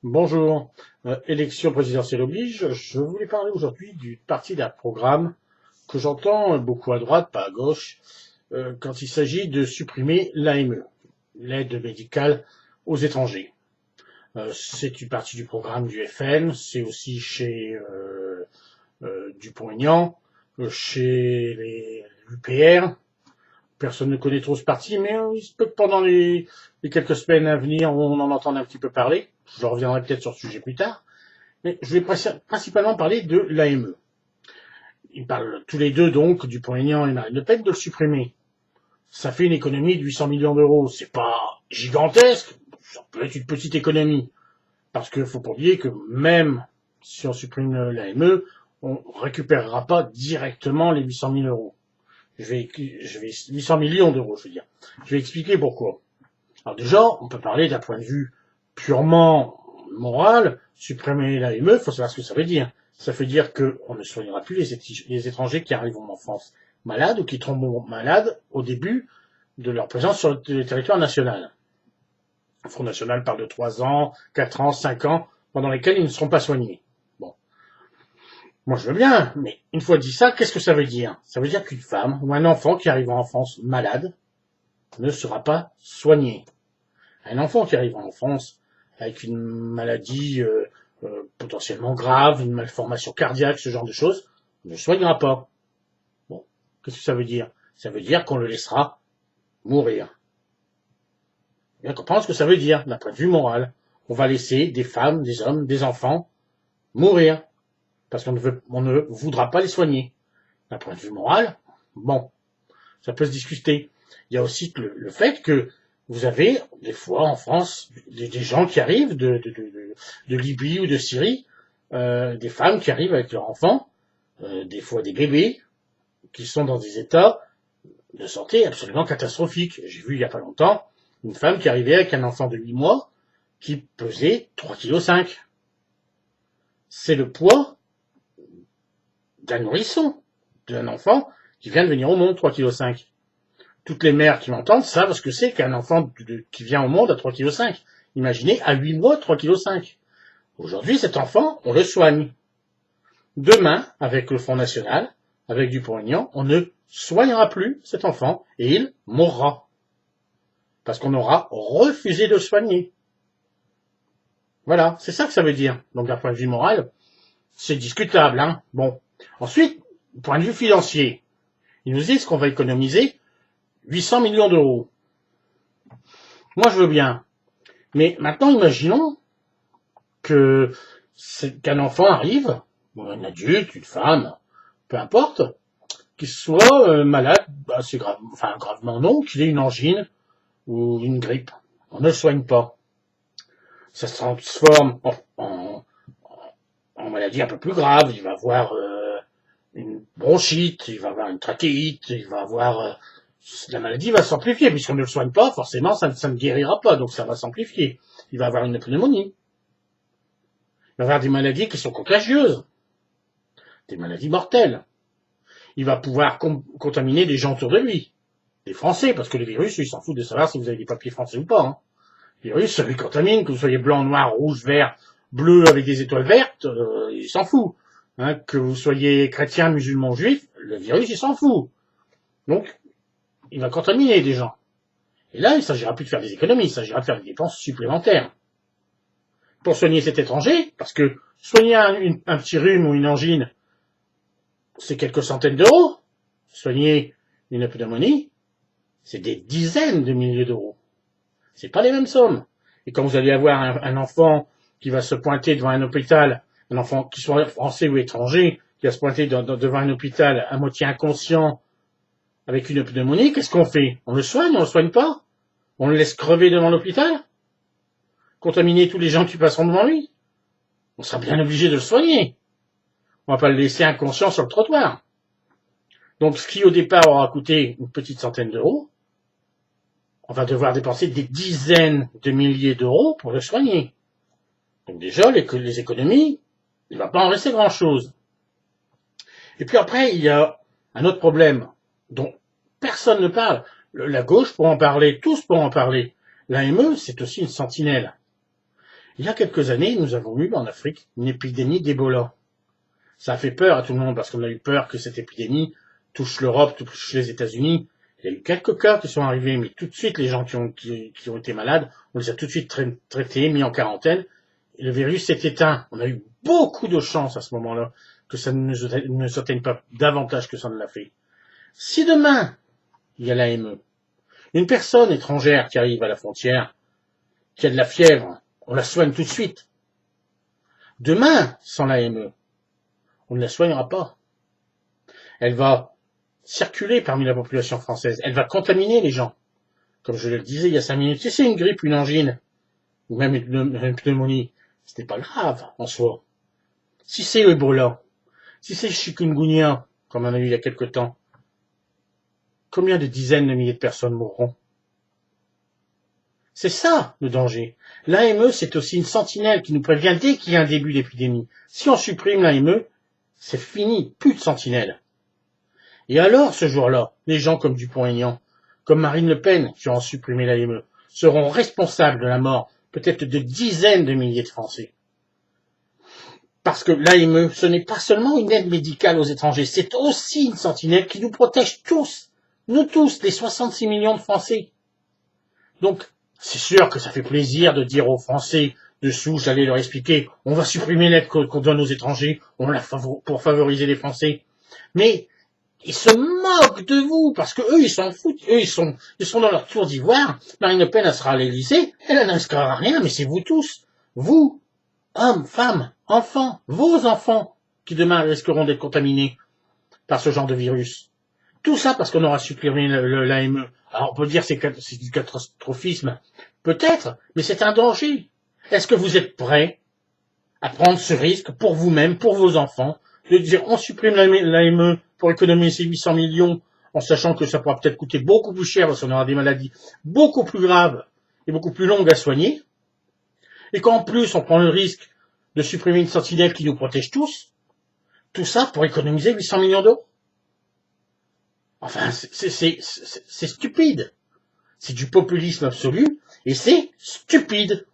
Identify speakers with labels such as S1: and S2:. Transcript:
S1: Bonjour. Élection présidentielle oblige. Je voulais parler aujourd'hui d'une partie d'un programme que j'entends beaucoup à droite, pas à gauche, quand il s'agit de supprimer l'AME, l'aide médicale aux étrangers. C'est une partie du programme du FN, c'est aussi chez Dupont-Aignan, chez les UPR. Personne ne connaît trop ce parti, mais il se peut que pendant les quelques semaines à venir, on en entende un petit peu parler. Je reviendrai peut-être sur ce sujet plus tard. Mais je vais principalement parler de l'AME. Ils parlent tous les deux donc, Dupont-Aignan et Marine Le Pen, de le supprimer. Ça fait une économie de 800 millions d'euros. C'est pas gigantesque, ça peut être une petite économie. Parce qu'il faut pas oublier que même si on supprime l'AME, on récupérera pas directement les 800 000 euros. 800 millions d'euros, je veux dire. Je vais expliquer pourquoi. Alors déjà, on peut parler d'un point de vue purement moral. Supprimer l'AME, il faut savoir ce que ça veut dire. Ça veut dire qu'on ne soignera plus les étrangers qui arrivent en France malades ou qui tombent malades au début de leur présence sur le territoire national. Le Front National parle de 3 ans, 4 ans, 5 ans, pendant lesquels ils ne seront pas soignés. Bon. Moi, je veux bien, mais une fois dit ça, qu'est-ce que ça veut dire? Ça veut dire qu'une femme ou un enfant qui arrive en France malade ne sera pas soigné. Un enfant qui arrive en France avec une maladie potentiellement grave, une malformation cardiaque, ce genre de choses, ne soignera pas. Bon, qu'est-ce que ça veut dire? Ça veut dire qu'on le laissera mourir. Bien comprendre ce que ça veut dire, d'un point de vue moral. On va laisser des femmes, des hommes, des enfants mourir, parce qu'on ne voudra pas les soigner. D'un point de vue moral, bon, ça peut se discuter. Il y a aussi le fait que vous avez, des fois, en France, des gens qui arrivent de Libye ou de Syrie, des femmes qui arrivent avec leurs enfants, des fois des bébés, qui sont dans des états de santé absolument catastrophiques. J'ai vu il y a pas longtemps une femme qui arrivait avec un enfant de 8 mois qui pesait 3,5 kg. C'est le poids d'un nourrisson, d'un enfant qui vient de venir au monde, 3,5 kg. Toutes les mères qui m'entendent savent ce que c'est qu'un enfant qui vient au monde à 3,5 kg. Imaginez, à 8 mois, 3,5 kg. Aujourd'hui, cet enfant, on le soigne. Demain, avec le Front National, avec Dupont-Aignan, on ne soignera plus cet enfant et il mourra. Parce qu'on aura refusé de le soigner. Voilà, c'est ça que ça veut dire. Donc d'un point de vue moral, c'est discutable, hein. Bon. Ensuite, point de vue financier, ils nous disent qu'on va économiser 800 millions d'euros. Moi, je veux bien. Mais maintenant, imaginons qu'un enfant arrive, ou un adulte, une femme, peu importe, qu'il soit malade, assez grave, enfin gravement non, qu'il ait une angine ou une grippe. On ne le soigne pas. Ça se transforme en maladie un peu plus grave. Il va avoir une bronchite, il va avoir une trachéite, il va avoir... la maladie va s'amplifier, puisqu'on ne le soigne pas, forcément, ça ne guérira pas, donc ça va s'amplifier. Il va avoir une pneumonie. Il va avoir des maladies qui sont contagieuses, des maladies mortelles. Il va pouvoir contaminer des gens autour de lui, des Français, parce que le virus, il s'en fout de savoir si vous avez des papiers français ou pas. Hein. Le virus, ça lui contamine, que vous soyez blanc, noir, rouge, vert, bleu avec des étoiles vertes, il s'en fout. Hein, que vous soyez chrétien, musulman, juif, le virus, il s'en fout. Donc, il va contaminer des gens. Et là, il ne s'agira plus de faire des économies, il s'agira de faire des dépenses supplémentaires. Pour soigner cet étranger, parce que soigner un petit rhume ou une angine, c'est quelques centaines d'euros. Soigner une pneumonie, c'est des dizaines de milliers d'euros. C'est pas les mêmes sommes. Et quand vous allez avoir un enfant qui va se pointer devant un hôpital, un enfant qui soit français ou étranger, qui va se pointer devant un hôpital à moitié inconscient avec une pneumonie, qu'est-ce qu'on fait? On le soigne, on le soigne pas? On le laisse crever devant l'hôpital? Contaminer tous les gens qui passeront devant lui? On sera bien obligé de le soigner. On va pas le laisser inconscient sur le trottoir. Donc, ce qui au départ aura coûté une petite centaine d'euros, on va devoir dépenser des dizaines de milliers d'euros pour le soigner. Donc déjà, les économies, il ne va pas en rester grand-chose. Et puis après, il y a un autre problème dont personne ne parle. La gauche pour en parler, tous pour en parler. L'AME, c'est aussi une sentinelle. Il y a quelques années, nous avons eu en Afrique une épidémie d'Ebola. Ça a fait peur à tout le monde parce qu'on a eu peur que cette épidémie touche l'Europe, touche les États-Unis. Il y a eu quelques cas qui sont arrivés, mais tout de suite, les gens qui ont été malades, on les a tout de suite traités, mis en quarantaine. Et le virus s'est éteint. On a eu beaucoup de chance à ce moment-là que ça ne s'atteigne pas davantage que ça ne l'a fait. Si demain, il y a l'AME, une personne étrangère qui arrive à la frontière, qui a de la fièvre, on la soigne tout de suite. Demain, sans l'AME, on ne la soignera pas. Elle va circuler parmi la population française. Elle va contaminer les gens. Comme je le disais il y a 5 minutes, si c'est une grippe, une angine, ou même une pneumonie, ce n'est pas grave en soi. Si c'est Ebola, si c'est chikungunya, comme on a eu il y a quelque temps, combien de dizaines de milliers de personnes mourront? C'est ça le danger. L'AME, c'est aussi une sentinelle qui nous prévient dès qu'il y a un début d'épidémie. Si on supprime l'AME, c'est fini, plus de sentinelle. Et alors, ce jour-là, les gens comme Dupont-Aignan, comme Marine Le Pen, qui ont supprimé l'AME, seront responsables de la mort, peut-être de dizaines de milliers de Français. Parce que l'AME, ce n'est pas seulement une aide médicale aux étrangers, c'est aussi une sentinelle qui nous protège tous, nous tous, les 66 millions de Français. Donc, c'est sûr que ça fait plaisir de dire aux Français de souche, j'allais leur expliquer, on va supprimer l'aide qu'on donne aux étrangers, pour favoriser les Français. Mais, ils se moquent de vous, parce que eux, ils s'en foutent, eux, ils sont dans leur tour d'ivoire. Marine Le Pen, elle sera à l'Élysée, elle n'inscrira rien, mais c'est vous tous. Vous, hommes, femmes, enfants, vos enfants, qui demain risqueront d'être contaminés par ce genre de virus. Tout ça parce qu'on aura supprimé l'AME. Alors on peut dire que c'est du catastrophisme. Peut-être, mais c'est un danger. Est-ce que vous êtes prêts à prendre ce risque pour vous-même, pour vos enfants, de dire on supprime l'AME pour économiser 800 millions, en sachant que ça pourra peut-être coûter beaucoup plus cher parce qu'on aura des maladies beaucoup plus graves et beaucoup plus longues à soigner, et qu'en plus on prend le risque de supprimer une sentinelle qui nous protège tous, tout ça pour économiser 800 millions d'euros. Enfin, c'est stupide. C'est du populisme absolu, et c'est stupide.